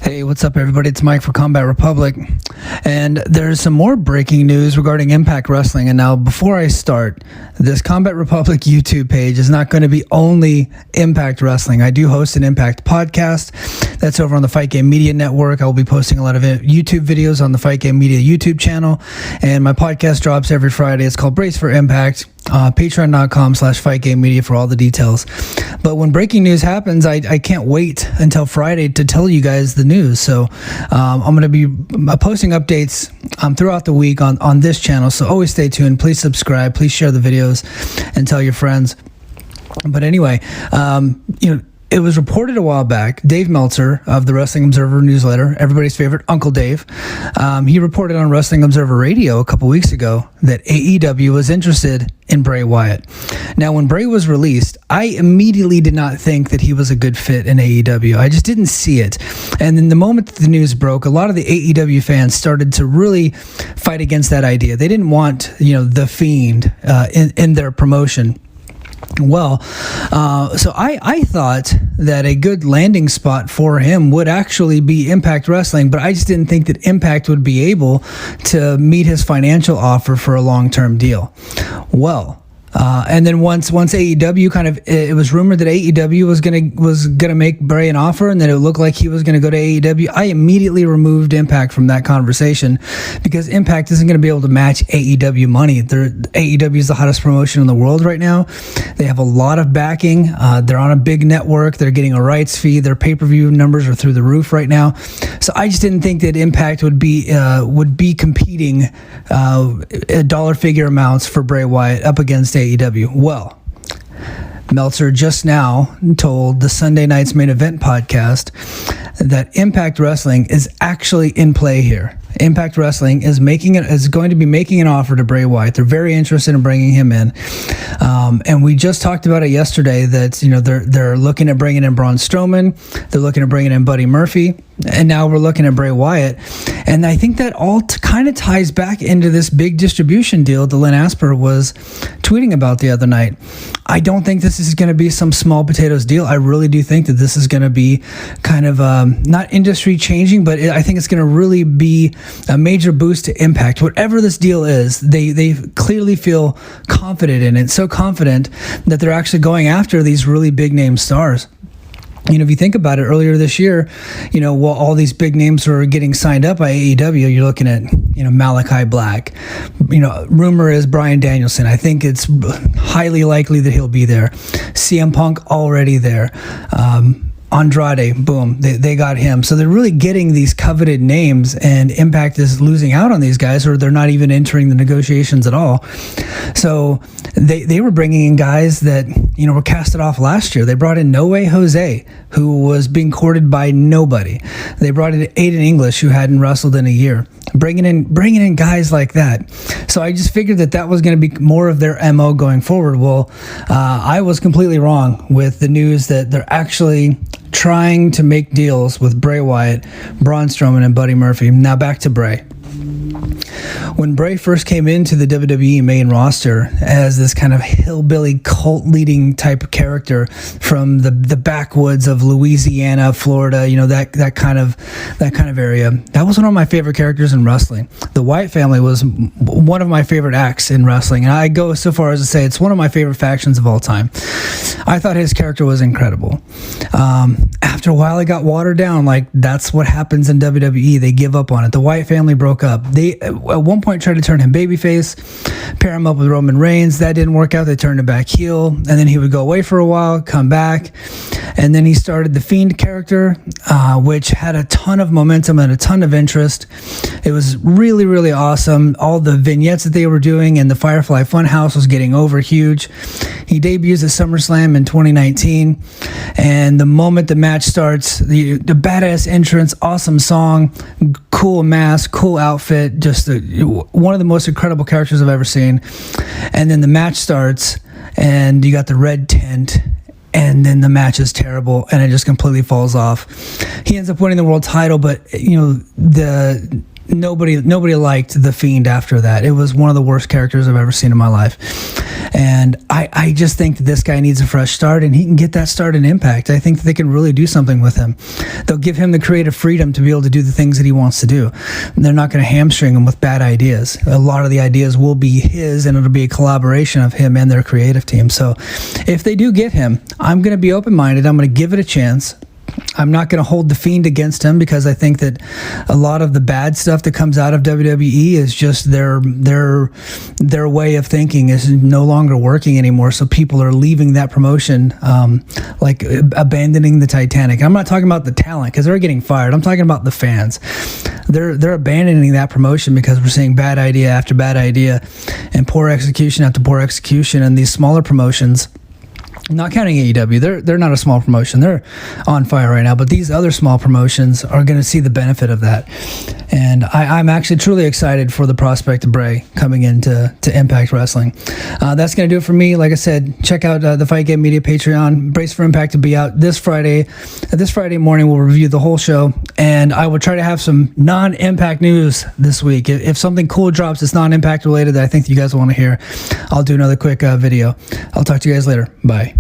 Hey, what's up, everybody? It's Mike for Combat Republic, and there's some more breaking news regarding Impact Wrestling. And now, before I start, this Combat Republic YouTube page is not going to be only Impact Wrestling. I do host an Impact podcast that's over on the Fight Game Media Network. I will be posting a lot of YouTube videos on the Fight Game Media YouTube channel, and my podcast drops every Friday. It's called Brace for Impact. Patreon.com/FightGameMedia for all the details. But when breaking news happens, I can't wait until Friday to tell you guys the news. So I'm going to be posting updates throughout the week on this channel. So always stay tuned. Please subscribe. Please share the videos and tell your friends. But anyway, it was reported a while back, Dave Meltzer of the Wrestling Observer newsletter, everybody's favorite Uncle Dave, he reported on Wrestling Observer Radio a couple weeks ago that AEW was interested in Bray Wyatt. Now, when Bray was released, I immediately did not think that he was a good fit in AEW. I just didn't see it. And then the moment that the news broke, a lot of the AEW fans started to really fight against that idea. They didn't want, the Fiend in their promotion. Well, so I thought that a good landing spot for him would actually be Impact Wrestling, but I just didn't think that Impact would be able to meet his financial offer for a long-term deal. Well, and then once AEW it was rumored that AEW was gonna make Bray an offer, and that it looked like he was gonna go to AEW. I immediately removed Impact from that conversation because Impact isn't gonna be able to match AEW money. AEW is the hottest promotion in the world right now. They have a lot of backing. They're on a big network. They're getting a rights fee. Their pay-per-view numbers are through the roof right now. So I just didn't think that Impact would be competing dollar figure amounts for Bray Wyatt up against AEW. Well, Meltzer just now told the Sunday Night's Main Event podcast that Impact Wrestling is actually in play here. Impact Wrestling is going to be making an offer to Bray Wyatt. They're very interested in bringing him in, and we just talked about it yesterday. That they're looking at bringing in Braun Strowman, they're looking at bringing in Buddy Murphy, and now we're looking at Bray Wyatt. And I think that all kind of ties back into this big distribution deal that Lynn Asper was tweeting about the other night. I don't think this is going to be some small potatoes deal. I really do think that this is going to be kind of not industry changing, but I think it's going to really be a major boost to Impact. Whatever this deal is, they clearly feel confident in it. So confident that they're actually going after these really big name stars. If you think about it, earlier this year, while all these big names were getting signed up by AEW, you're looking at, Malachi Black. Rumor is Bryan Danielson. I think it's highly likely that he'll be there. CM Punk already there. Andrade, boom, they got him. So they're really getting these coveted names, and Impact is losing out on these guys, or they're not even entering the negotiations at all. So they were bringing in guys that, were casted off last year. They brought in No Way Jose, who was being courted by nobody. They brought in Aiden English, who hadn't wrestled in a year. Bringing in guys like that. So I just figured that was going to be more of their MO going forward. Well, I was completely wrong with the news that they're actually trying to make deals with Bray Wyatt, Braun Strowman, and Buddy Murphy. Now back to Bray. When Bray first came into the WWE main roster as this kind of hillbilly cult leading type of character from the backwoods of Louisiana, Florida, that kind of area, that was one of my favorite characters in wrestling. The Wyatt family was one of my favorite acts in wrestling, and I go so far as to say it's one of my favorite factions of all time. I thought his character was incredible. After a while, it got watered down. Like, that's what happens in WWE. They give up on it. The Wyatt family broke up. They at one point tried to turn him babyface, pair him up with Roman Reigns. That didn't work out. They turned him back heel, and then he would go away for a while, come back, and then he started the Fiend character, which had a ton of momentum and a ton of interest. It was really, really awesome. All the vignettes that they were doing and the Firefly Funhouse was getting over huge. He debuts at SummerSlam in 2019, and the moment the match starts, the badass entrance, awesome song, cool mask, cool outfit, just one of the most incredible characters I've ever seen. And then the match starts, and you got the red tent, and then the match is terrible, and it just completely falls off. He ends up winning the world title, but nobody liked The Fiend after that. It was one of the worst characters I've ever seen in my life. And I just think this guy needs a fresh start, and he can get that start in Impact. I think that they can really do something with him. They'll give him the creative freedom to be able to do the things that he wants to do. They're not going to hamstring him with bad ideas. A lot of the ideas will be his, and it'll be a collaboration of him and their creative team. So if they do get him, I'm going to be open-minded. I'm going to give it a chance. I'm not going to hold The Fiend against him, because I think that a lot of the bad stuff that comes out of WWE is just their way of thinking is no longer working anymore. So people are leaving that promotion, like abandoning the Titanic. I'm not talking about the talent, because they're getting fired. I'm talking about the fans. They're abandoning that promotion because we're seeing bad idea after bad idea and poor execution after poor execution. And these smaller promotions, not counting AEW, they're not a small promotion. They're on fire right now. But these other small promotions are going to see the benefit of that. And I'm actually truly excited for the prospect of Bray coming into Impact Wrestling. That's going to do it for me. Like I said, check out the Fight Game Media Patreon. Brace for Impact to be out this Friday. This Friday morning, we'll review the whole show. And I will try to have some non-Impact news this week. If something cool drops that's non-Impact related that I think you guys want to hear, I'll do another quick video. I'll talk to you guys later. Bye.